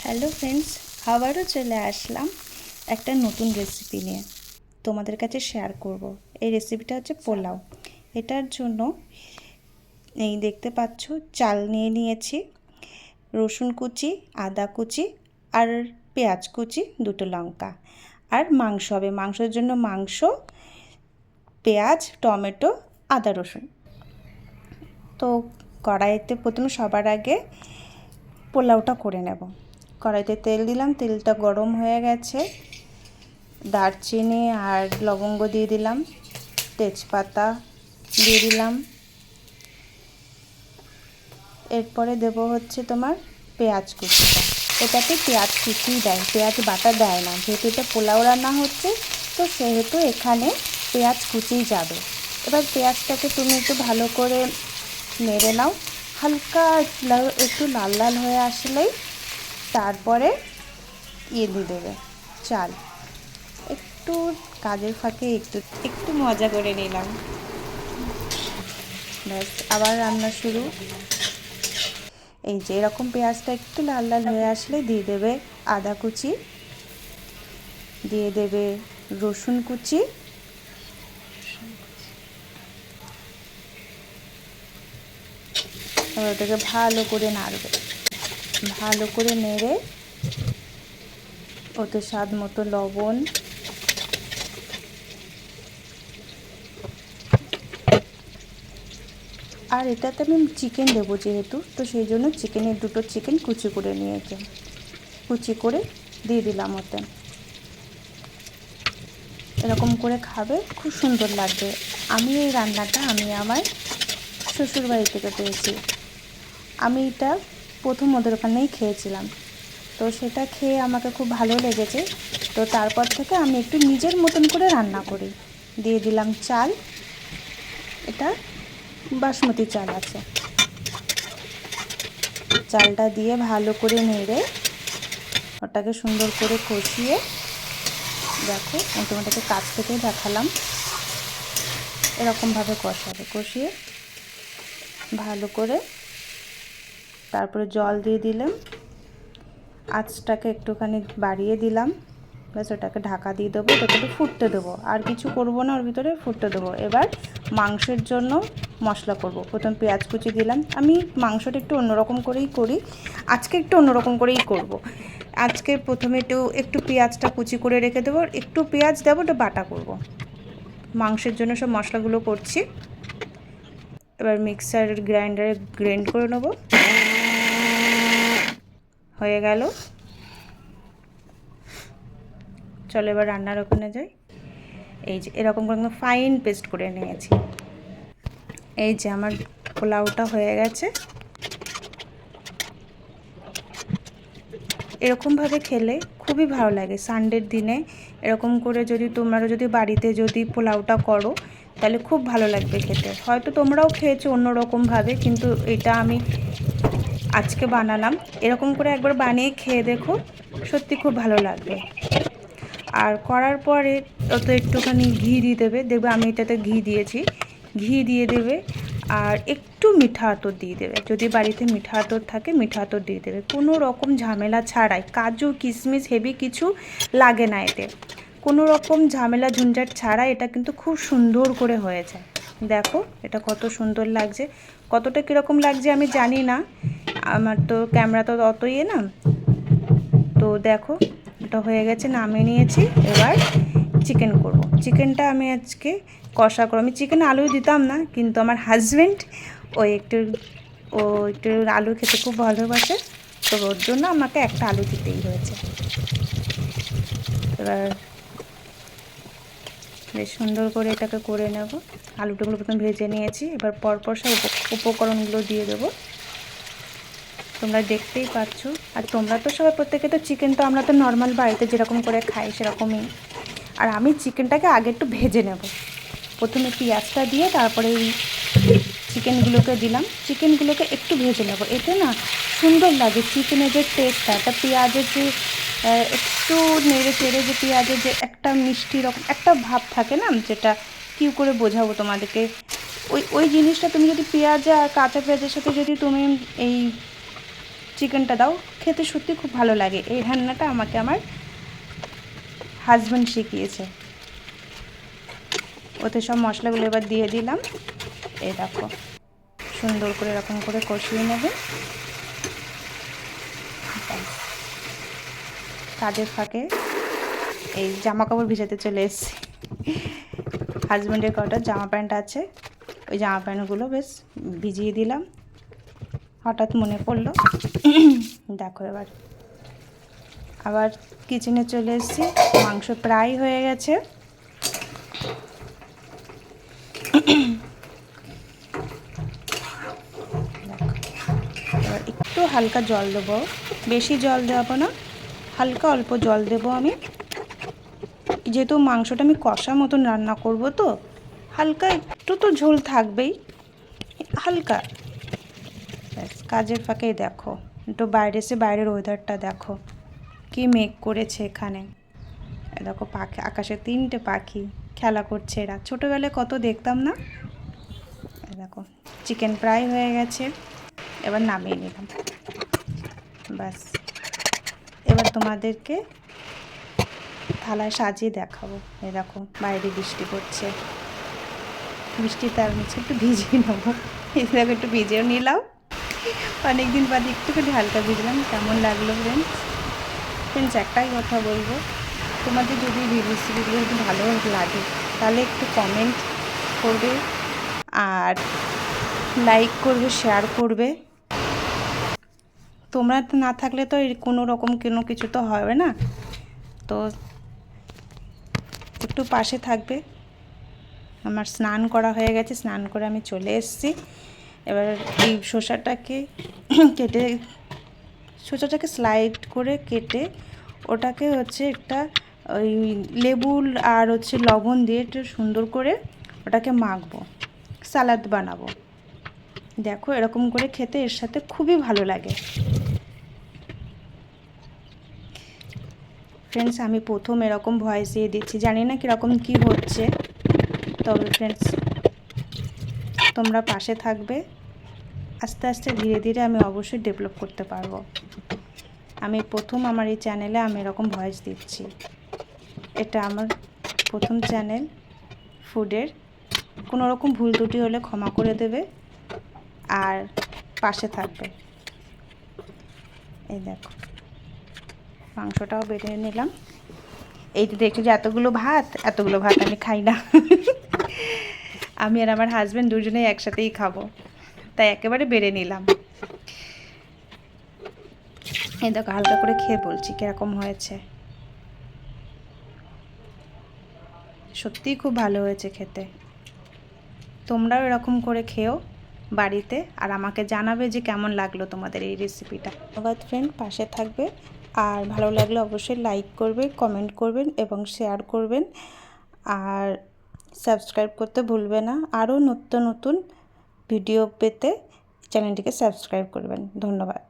Hello friends, আবারও চলে আসলাম একটা নতুন রেসিপি নিয়ে তোমাদের কাছে শেয়ার করব। এই রেসিপিটা হচ্ছে পোলাও। এটার জন্য এই দেখতে পাচ্ছ চাল নিয়ে নিয়েছি, রসুন কুচি, আদা কুচি আর পেঁয়াজ কুচি, দুটো লঙ্কা আর মাংস হবে। মাংসের জন্য মাংস, পেঁয়াজ, টমেটো, আদা রসুন। তো কড়াইতে প্রথমে সবার আগে পোলাওটা করে নেব। কড়াইতে তেল দিলাম, তেলটা গরম হয়ে গেছে। দারচিনি আর লবঙ্গ দিয়ে দিলাম, তেজপাতা দিয়ে দিলাম। এরপরে দেব হচ্ছে তোমার পেঁয়াজ কুচিটা। এটাতে পেঁয়াজ কুচিই দেয়, পেঁয়াজ বাটা দেয় না। যেহেতু এটা পোলাও রান্না হচ্ছে তো সেহেতু এখানে পেঁয়াজ কুচিই যাবে। এবার পেঁয়াজটাকে তুমি একটু ভালো করে নেড়ে নাও, হালকা একটু লাল লাল হয়ে আসলেই তারপরে দিয়ে দেবে চাল। একটু কাজের ফাঁকে একটু মজা করে নিলাম, ব্যাস আবার রান্না শুরু। এই যে এরকম পেঁয়াজটা একটু লাল লাল হয়ে আসলে দিয়ে দেবে আদা কুচি, দিয়ে দেবে রসুন কুচি, এবার ওটাকে ভালো করে নাড়বে। ভালো করে নেড়ে ওতে স্বাদ মতো লবণ, আর এটাতে আমি চিকেন দেবো যেহেতু, তো সেই জন্য দুটো চিকেন কুচি করে নিয়েছি, কুচি করে দিয়ে দিলাম ওতে। এরকম করে খাবে, খুব সুন্দর লাগবে। আমি এই রান্নাটা আমার শ্বশুরবাড়ি থেকে পেয়েছি। আমি এটা প্রথম ওদের ওখানেই খেয়েছিলাম, তো সেটা খেয়ে আমাকে খুব ভালো লেগেছে। তো তারপর থেকে আমি একটু নিজের মতন করে রান্না করি। দিয়ে দিলাম চাল, এটা বাসমতি চাল আছে। চালটা দিয়ে ভালো করে নেড়ে ওটাকে সুন্দর করে কষিয়ে, দেখো তোমাদেরকে কাছ থেকে দেখালাম, এরকমভাবে কষাবে। কষিয়ে ভালো করে তারপরে জল দিয়ে দিলাম, আঁচটাকে একটুখানি বাড়িয়ে দিলাম, ব্যাস ওটাকে ঢাকা দিয়ে দেবো। ওটাকে একটু ফুটতে দেবো, আর কিছু করবো না, ওর ভিতরে ফুটতে দেবো। এবার মাংসের জন্য মশলা করব। প্রথম পেঁয়াজ কুচি দিলাম। আমি মাংসটা একটু অন্যরকম করেই করি, আজকে একটু অন্যরকম করেই করব। আজকে প্রথমে একটু পেঁয়াজটা কুচি করে রেখে দেবো, একটু পেঁয়াজ দেবো, ওটা বাটা করব। মাংসের জন্য সব মশলাগুলো করছি। এবার মিক্সার গ্রাইন্ডারে গ্রাইন্ড করে নেব। হয়ে গেল, চলো এবার রান্নার ওখানে যাই। এই যে এরকম করে ফাইন পেস্ট করে নিয়েছি। এই যে আমার পোলাওটা হয়ে গেছে। এরকমভাবে খেলে খুবই ভালো লাগে। সানডের দিনে এরকম করে তোমরা যদি বাড়িতে পোলাওটা করো তাহলে খুব ভালো লাগবে খেতে। হয়তো তোমরাও খেয়েছো অন্যরকমভাবে, কিন্তু এটা আমি আজকে বানালাম। এরকম করে একবার বানিয়ে খেয়ে দেখো, সত্যি খুব ভালো লাগবে। আর করার পরে ওতে একটুখানি ঘি দিয়ে দেবে, দেখবে আমি এটাতে ঘি দিয়েছি। ঘি দিয়ে দেবে আর একটু মিঠা আতর দিয়ে দেবে। যদি বাড়িতে মিঠা আতর থাকে মিঠা আতর দিয়ে দেবে, কোনো রকম ঝামেলা ছাড়াই। কাজু কিশমিশ হেভি কিছু লাগে না এতে, কোনো রকম ঝামেলা ঝঞ্ঝাট ছাড়া এটা কিন্তু খুব সুন্দর করে হয়েছে। দেখো এটা কত সুন্দর লাগছে। কতটা কীরকম লাগছে আমি জানি না, আমার তো ক্যামেরা তো অতই না। তো দেখো এটা হয়ে গেছে, নামিয়ে নিয়েছি। এবার চিকেন করব। চিকেনটা আমি আজকে কষা করব। আমি চিকেন আলু দিতাম না, কিন্তু আমার হাজব্যান্ড ও একটু আলু খেতে খুব ভালোবাসে, তো ওর জন্য আমাকে একটা আলু দিতেই হয়েছে। এবার বেশ সুন্দর করে এটাকে করে নেব। আলুটাগুলো প্রথমে ভেজে নিয়েছি, এবার পরপর সব উপকরণগুলো দিয়ে দেবো। তোমরা দেখতেই পাচ্ছ। আর তোমরা তো সবাই প্রত্যেকে তো চিকেন তো আমরা তো নর্মাল বাড়িতে যেরকম করে খাই সেরকমই। আর আমি চিকেনটাকে আগে একটু ভেজে নেব। প্রথমে পেঁয়াজটা দিয়ে তারপরে এই চিকেনগুলোকে দিলাম। চিকেনগুলোকে একটু ভেজে নেব, এতে না সুন্দর লাগে চিকেনের যে টেস্টটা। একটা পেঁয়াজের যে একটু নেড়ে চেড়ে যে পেঁয়াজের যে একটা মিষ্টি রকম একটা ভাব থাকে না, যেটা কী করে বোঝাবো তোমাদেরকে, ওই জিনিসটা তুমি যদি পেঁয়াজ আর কাঁচা পেঁয়াজের সাথে যদি তুমি এই চিকেনটা দাও, খেতে সত্যি খুব ভালো লাগে। এই রান্নাটা আমাকে আমার হাজব্যান্ড শিখিয়েছে। ওতে সব মশলাগুলো এবার দিয়ে দিলাম। এই দেখো সুন্দর করে এরকম করে কষিয়ে নেবে। কাজের ফাঁকে এই জামা কাপড় ভিজাতে চলে এসেছি। হাজব্যান্ডের কটা জামা প্যান্ট আছে, ওই জামা প্যান্টগুলো বেশ ভিজিয়ে দিলাম, হঠাৎ মনে পড়লো। দেখো এবার আবার কিচেনে চলে এসেছি। মাংস প্রায় হয়ে গেছে। এবার একটু হালকা জল দেবো, বেশি জল দেবো না, হালকা অল্প জল দেবো আমি। যেহেতু মাংসটা আমি কষা মতন রান্না করব, তো হালকা একটু তো ঝোল থাকবেই, হালকা। ব্যাস কাজের ফাঁকেই দেখো একটু বাইরে এসে বাইরের ওয়েদারটা দেখো, কি মেঘ করেছে এখানে। দেখো পাখি, আকাশে 3টে পাখি খেলা করছে। এরা ছোটোবেলায় কত দেখতাম না। দেখো চিকেন ফ্রাই হয়ে গেছে, এবার নামিয়ে নিলাম। ব্যাস এবার তোমাদেরকে থালায় সাজিয়ে দেখাবো। এই দেখো বাইরে বৃষ্টি পড়ছে, বৃষ্টিতে আমি একটু ভিজিয়ে নেবো। এই দেখো একটু ভিজেও নিলাম, অনেকদিন বাদে একটুখানি হালকা ভিজলাম। কেমন লাগলো ফ্রেন্ডস একটাই কথা বলবো, তোমাদের যদি রেসিপিগুলো যদি ভালো লাগে তাহলে একটু কমেন্ট করবে, আর লাইক করবে, শেয়ার করবে। তোমরা না থাকলে তো কোনো রকম কোনো কিছু তো হবে না, তো একটু পাশে থাকবে। আমার স্নান করা হয়ে গেছে, স্নান করে আমি চলে এসেছি। এবার এই শসাটাকে কেটে, শসাটাকে স্লাইড করে কেটে ওটাকে হচ্ছে একটা ওই লেবু আর হচ্ছে লবণ দিয়ে একটু সুন্দর করে ওটাকে মাখবো, সালাদ বানাবো। দেখো এরকম করে খেতে এর সাথে খুবই ভালো লাগে। ফ্রেন্ডস আমি প্রথম এরকম ভয়েস দিয়ে দিচ্ছি, জানি না কীরকম কী হচ্ছে, তবে ফ্রেন্ডস তোমরা পাশে থাকবে। আস্তে আস্তে ধীরে ধীরে আমি অবশ্যই ডেভেলপ করতে পারবো। আমি প্রথম আমার এই চ্যানেলে আমি এরকম ভয়েস দিচ্ছি, এটা আমার প্রথম চ্যানেল ফুডের। কোনো রকম ভুল ত্রুটি হলে ক্ষমা করে দেবে আর পাশে থাকবে। এই দেখো মাংসটাও বেটে নিলাম। এই যে দেখছো যে এতগুলো ভাত আমি খাই না। আমি আর আমার হাজব্যান্ড দুজনেই একসাথেই খাবো, তাই একেবারে বেড়ে নিলাম। এই দেখো হালকা করে খেয়ে বলছি কীরকম হয়েছে। সত্যিই খুব ভালো হয়েছে খেতে। তোমরাও এরকম করে খেও বাড়িতে, আর আমাকে জানাবে যে কেমন লাগলো তোমাদের এই রেসিপিটা। ধন্যবাদ ফ্রেন্ড, পাশে থাকবে, আর ভালো লাগলে অবশ্যই লাইক করবে, কমেন্ট করবেন এবং শেয়ার করবেন, আর সাবস্ক্রাইব করতে ভুলবে না। আরও নতুন নতুন ভিডিও পেতে চ্যানেলটিকে সাবস্ক্রাইব করবেন। ধন্যবাদ।